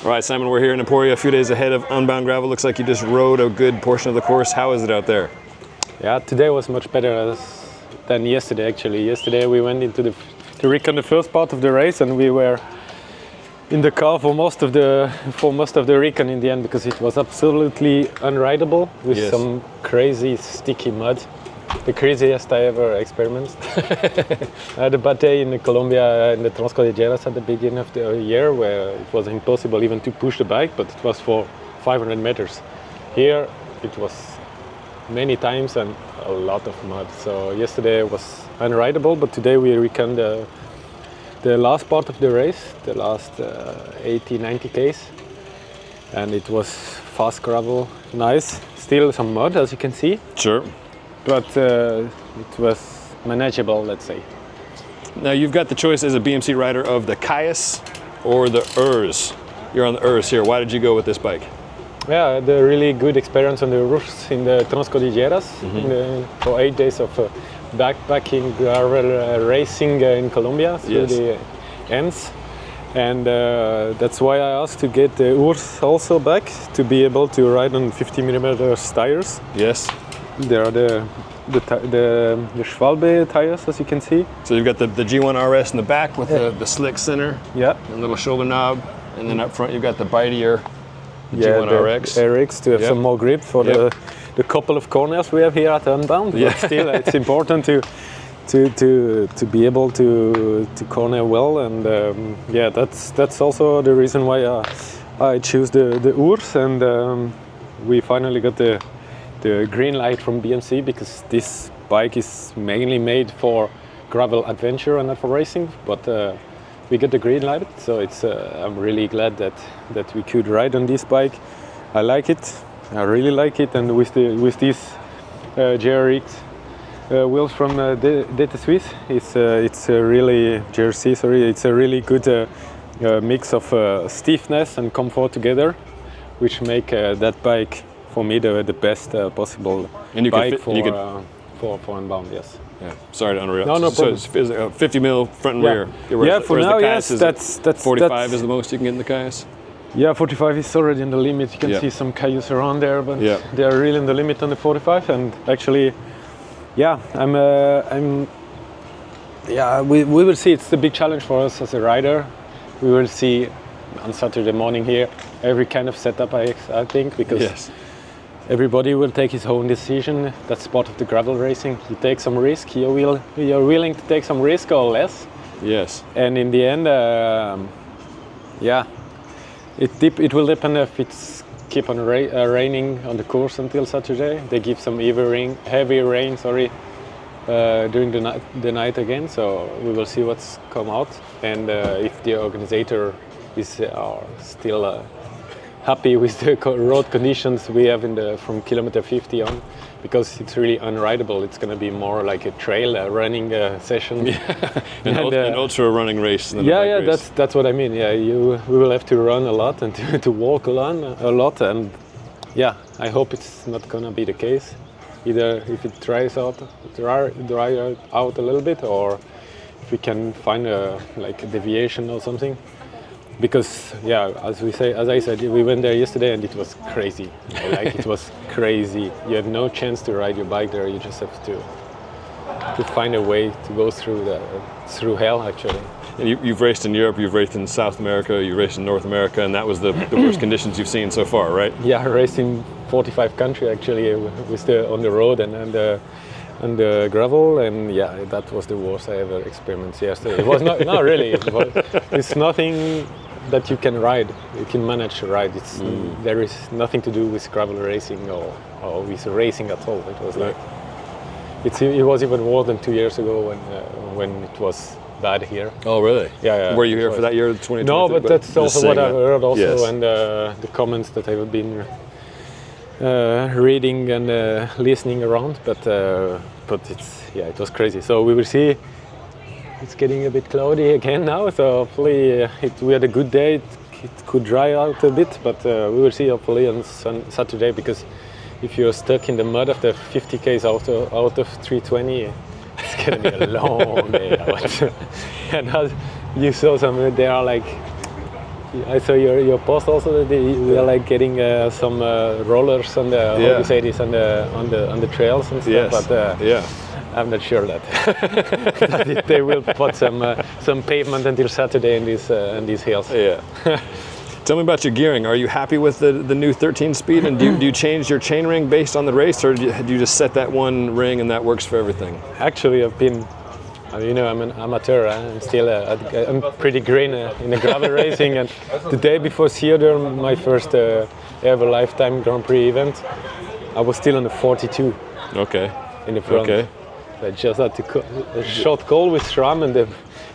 All right, Simon, we're here in Emporia a few days ahead of Unbound Gravel. Looks like you just rode a good portion of the course. How is it out there? Yeah, today was much better than yesterday, actually. Yesterday we went into the recon, the first part of the race, and we were in the car for most of the recon in the end, because it was absolutely unrideable with some crazy sticky mud. The craziest I ever experienced. I had a bad day in Colombia in the Transcordilleras at the beginning of the year, where it was impossible even to push the bike, but it was for 500 meters. Here it was many times and a lot of mud. So yesterday was unrideable, but today we reckoned the last part of the race, the last 80-90 Ks, and it was fast gravel, nice. Still some mud, as you can see. Sure. But it was manageable, let's say. Now you've got the choice as a BMC rider of the Caius or the Urs. You're on the Urs here. Why did you go with this bike? Yeah, I had a really good experience on the Urs in the Transcordilleras for 8 days of backpacking gravel racing in Colombia through the Andes. And that's why I asked to get the Urs also back, to be able to ride on 50mm tires. Yes. There are the Schwalbe tires, as you can see. So you've got the G1 RS in the back with the slick center, and little shoulder knob, and then up front you've got the bitier G1 RX. RX to have some more grip for the couple of corners we have here at Unbound. But still, it's important to be able to corner well, and that's also the reason why I choose the Urs, and we finally got the green light from BMC, because this bike is mainly made for gravel adventure and not for racing, but we got the green light, so it's I'm really glad that we could ride on this bike. I like it, I really like it, and with these GRX wheels from DT Swiss, it's a really it's a really good mix of stiffness and comfort together, which make that bike for me the best possible bike for Unbound. Yes. Yeah. Sorry to interrupt. No problem. So it's a 50mm front and rear. For now, yes. That's 45 is the most you can get in the Caius. Yeah, 45 is already in the limit. You can see some Caius around there, but they are really in the limit on the 45. And actually, we will see. It's a big challenge for us as a rider. We will see on Saturday morning here every kind of setup, I think, because everybody will take his own decision. That's part of the gravel racing. You take some risk. You're willing to take some risk or less. Yes. And in the end, it will depend if it's keep on raining on the course until Saturday. They give some heavy rain. During the night again. So we will see what's come out, and if the organizer is still happy with the road conditions we have from kilometer 50 on, because it's really unrideable. It's going to be more like a trail running session. An ultra running race. Race. That's what I mean. We will have to run a lot and to walk a lot, and I hope it's not going to be the case. Either if it dries out a little bit, or if we can find a deviation or something. Because as I said, we went there yesterday and it was crazy. It was crazy. You have no chance to ride your bike there. You just have to find a way to go through hell, actually. And you've raced in Europe, you've raced in South America, you raced in North America, and that was the worst conditions you've seen so far, right? Yeah, I raced in 45 countries actually, on the road and the gravel, and that was the worst I ever experienced yesterday. It was not really. It's nothing that you can ride. You can manage to ride. There is nothing to do with gravel racing or with racing at all. It was it was even worse than 2 years ago when it was bad here. Oh, really? Yeah. Were you here for that year, 2020? No, but that's also what I've heard also, and the comments that I've been reading and listening around. But it was crazy. So we will see. It's getting a bit cloudy again now, so hopefully we had a good day. It could dry out a bit, but we will see hopefully on Saturday, because if you're stuck in the mud after 50 Ks out of 320, it's gonna be a long day out. And as you saw some, they are I saw your post also that we are like getting some rollers on the how do you say this on the trails and stuff. Yes. But I'm not sure that they will put some pavement until Saturday in these hills. Yeah. Tell me about your gearing. Are you happy with the new 13 speed? And do you change your chainring based on the race, or do you just set that one ring and that works for everything? Actually, I've been, I'm an amateur. I'm still, I'm pretty green in the gravel racing. And the day before Theodore, my first ever Lifetime Grand Prix event, I was still on the 42. Okay. In the front. Okay. I just had a short call with SRAM, and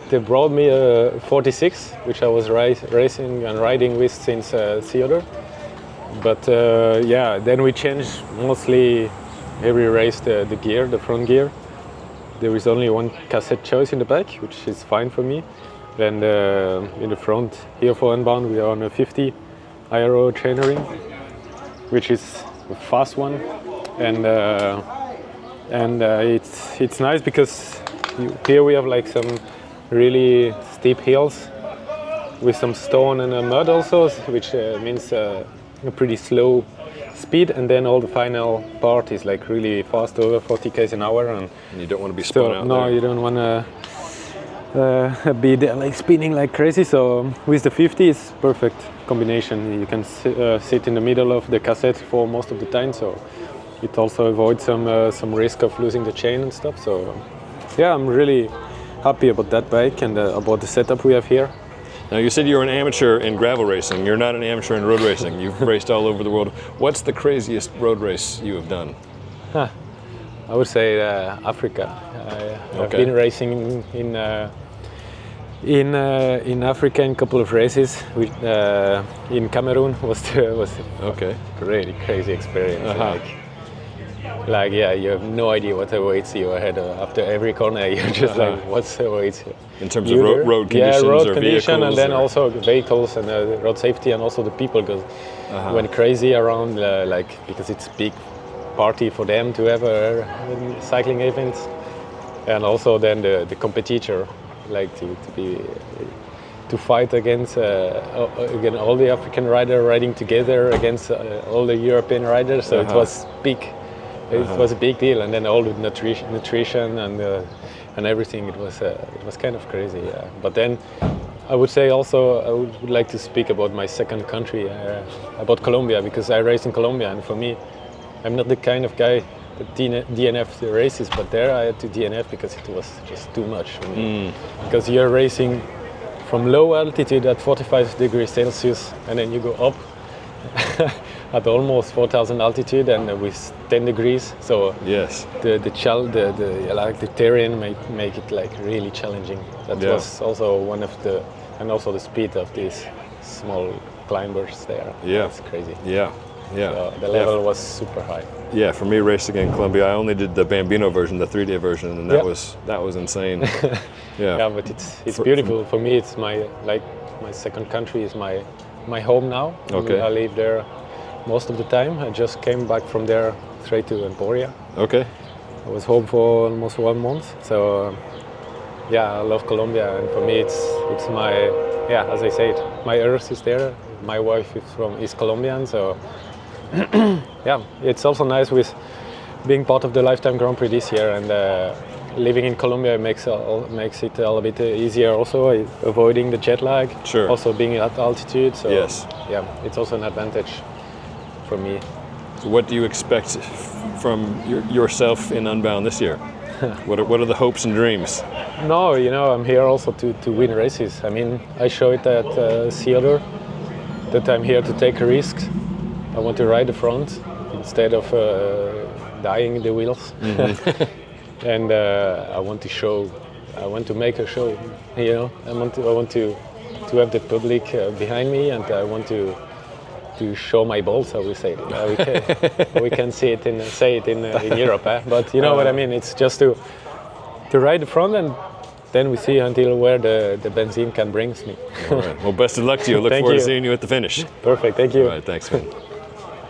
they brought me a 46, which I was racing and riding with since Theodore. But then we changed mostly every race the gear, the front gear. There is only one cassette choice in the back, which is fine for me. And in the front here for Unbound, we are on a 50 IRO chainring, which is a fast one. And it's nice because here we have like some really steep hills with some stone and mud also, which means a pretty slow speed, and then all the final part is like really fast, over 40 km an hour, and you don't want to be spun out. No, there. You don't want to be there, like spinning like crazy. So with the 50, it's perfect combination. You can sit in the middle of the cassette for most of the time, so it also avoids some risk of losing the chain and stuff. So yeah, I'm really happy about that bike and about the setup we have here. Now, you said you're an amateur in gravel racing. You're not an amateur in road racing. You've raced all over the world. What's the craziest road race you have done? I would say Africa. I've been racing in Africa in a couple of races. In Cameroon was really crazy experience. Like you have no idea what awaits you ahead. After every corner, you're just like, what's awaits you? In terms of road conditions, road or condition, vehicles, and then also vehicles and road safety, and also the people went crazy around, because it's big party for them to have a cycling event, and also then the competitor, like to fight against again all the African riders riding together against all the European riders. So it was big. It was a big deal, and then all the nutrition and everything. It was kind of crazy. Yeah. But then I would say also I would like to speak about my second country, about Colombia, because I raced in Colombia, and for me, I'm not the kind of guy that DNF the races, but there I had to DNF because it was just too much for me. Because you're racing from low altitude at 45 degrees Celsius, and then you go up at almost 4,000 altitude and with 10 degrees. So yes, the terrain make it like really challenging. That was also one of and also the speed of these small climbers there. Yeah, it's crazy. Yeah. So the level was super high. Yeah, for me racing in Colombia, I only did the Bambino version, the 3-day version, and that was insane. Yeah, but it's beautiful. For me, it's my second country is my home now. Okay. I live there most of the time. I just came back from there straight to Emporia. Okay. I was home for almost 1 month. So I love Colombia, and for me it's my as I said, my earth is there. My wife is Colombian, so it's also nice with being part of the Lifetime Grand Prix this year, and living in Colombia makes it a little bit easier also, avoiding the jet lag. Sure. Also being at altitude, so yes. It's also an advantage for me. So what do you expect from yourself in Unbound this year? What are the hopes and dreams? No, I'm here also to win races. I mean, I show it at Theodore that I'm here to take a risk. I want to ride the front instead of dying in the wheels. Mm-hmm. And I want to make a show. I want to have the public behind me, and I want to show my balls, how we say it. We can say it in Europe, but you know what I mean. It's just to ride the front, and then we see until where the benzene can bring me. All right. Well, best of luck to you. Look forward to seeing you at the finish. Perfect. Thank you. All right. Thanks, man.